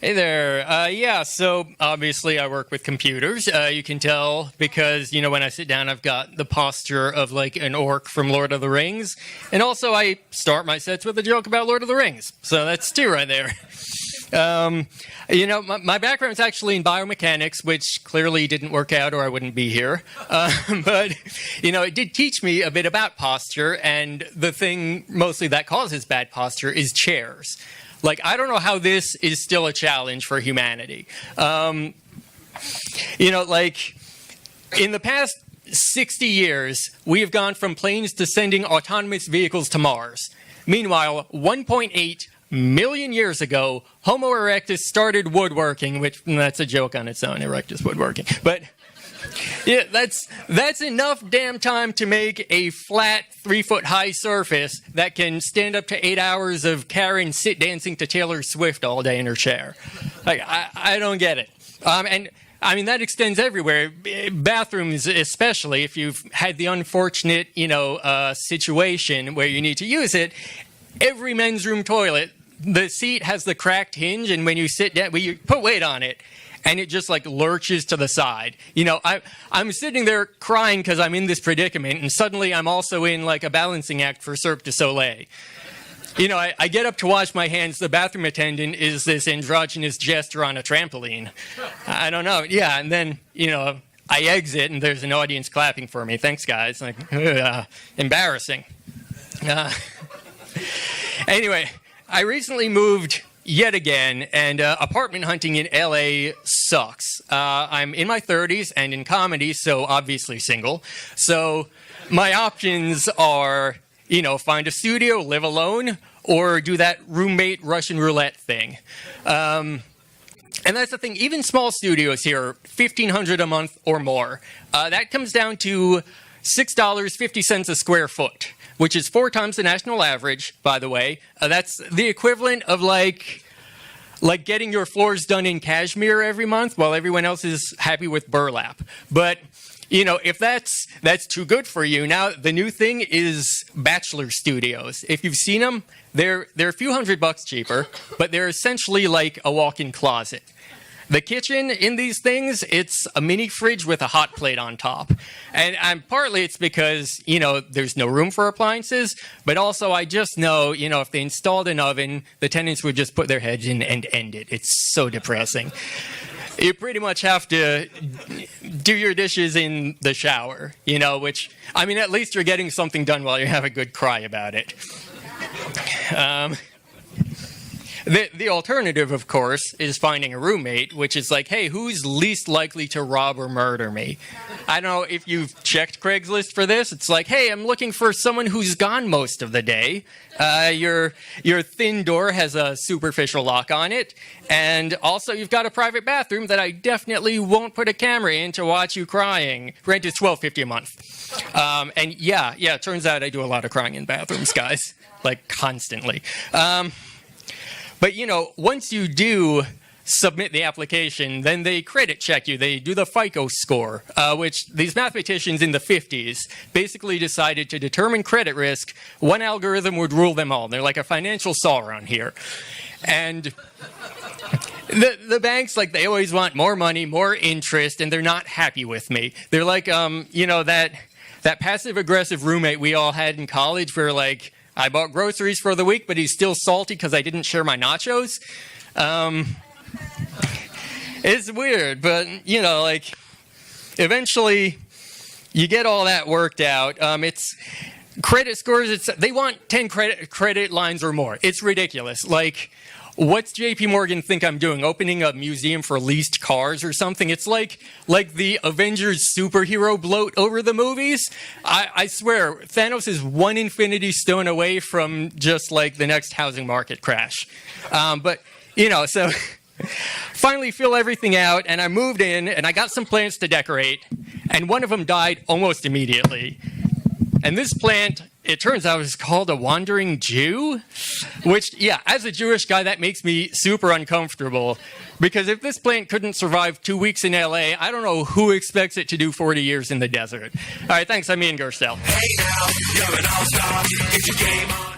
Hey there. Yeah, so obviously I work with computers. You can tell because, when I sit down, I've got the posture of like an orc from Lord of the Rings. And also I start my sets with a joke about Lord of the Rings. So that's two right there. My background's actually in biomechanics, which clearly didn't work out or I wouldn't be here. But it did teach me a bit about posture. And the thing mostly that causes bad posture is chairs. Like, I don't know how this is still a challenge for humanity. In the past 60 years, we have gone from planes to sending autonomous vehicles to Mars. Meanwhile, 1.8 million years ago, Homo erectus started woodworking, which that's a joke on its own, erectus woodworking. But yeah, that's enough damn time to make a flat 3-foot-high surface that can stand up to 8 hours of Karen sit dancing to Taylor Swift all day in her chair. Like, I don't get it. And I mean, that extends everywhere. Bathrooms, especially if you've had the unfortunate, situation where you need to use it. Every men's room toilet, the seat has the cracked hinge, and when you sit down, you put weight on it, and it just like lurches to the side. I'm sitting there crying because I'm in this predicament, and suddenly I'm also in like a balancing act for Cirque du Soleil. I get up to wash my hands. The bathroom attendant is this androgynous jester on a trampoline. I don't know. Yeah, and then, I exit, and there's an audience clapping for me. Thanks, guys. Like, embarrassing. Anyway, I recently moved yet again, and apartment hunting in LA sucks. I'm in my 30s and in comedy, so obviously single. So my options are, find a studio, live alone, or do that roommate Russian roulette thing. And that's the thing, even small studios here, $1,500 a month or more. That comes down to $6.50 a square foot, which is 4 times the national average, by the way. That's the equivalent of like getting your floors done in cashmere every month while everyone else is happy with burlap. But, if that's too good for you, now the new thing is bachelor studios. If you've seen them, they're a few $100 cheaper, but they're essentially like a walk-in closet. The kitchen in these things, it's a mini fridge with a hot plate on top. And partly it's because, there's no room for appliances, but also I just know, if they installed an oven, the tenants would just put their heads in and end it. It's so depressing. You pretty much have to do your dishes in the shower, which, at least you're getting something done while you have a good cry about it. The alternative, of course, is finding a roommate, which is like, hey, who's least likely to rob or murder me? I don't know if you've checked Craigslist for this. It's like, hey, I'm looking for someone who's gone most of the day. Your thin door has a superficial lock on it. And also, you've got a private bathroom that I definitely won't put a camera in to watch you crying. Rent is $12.50 a month. And yeah, it turns out I do a lot of crying in bathrooms, guys. Like, constantly. But, once you do submit the application, then they credit check you. They do the FICO score, which these mathematicians in the 50s basically decided to determine credit risk. One algorithm would rule them all. They're like a financial Sauron here. And the banks, they always want more money, more interest, and they're not happy with me. They're like, that passive-aggressive roommate we all had in college where, I bought groceries for the week, but he's still salty because I didn't share my nachos. It's weird, but, eventually you get all that worked out. It's credit scores. They want 10 credit lines or more. It's ridiculous. What's JP Morgan think I'm doing? Opening a museum for leased cars or something? It's like the Avengers superhero bloat over the movies. I swear, Thanos is one infinity stone away from just the next housing market crash. So finally fill everything out, and I moved in, and I got some plants to decorate, and one of them died almost immediately. And this plant, it turns out, is called a wandering Jew, which, as a Jewish guy, that makes me super uncomfortable. Because if this plant couldn't survive 2 weeks in LA, I don't know who expects it to do 40 years in the desert. All right, thanks. I'm Ian Gerstel. Hey now, you're an all-star. Get your game on.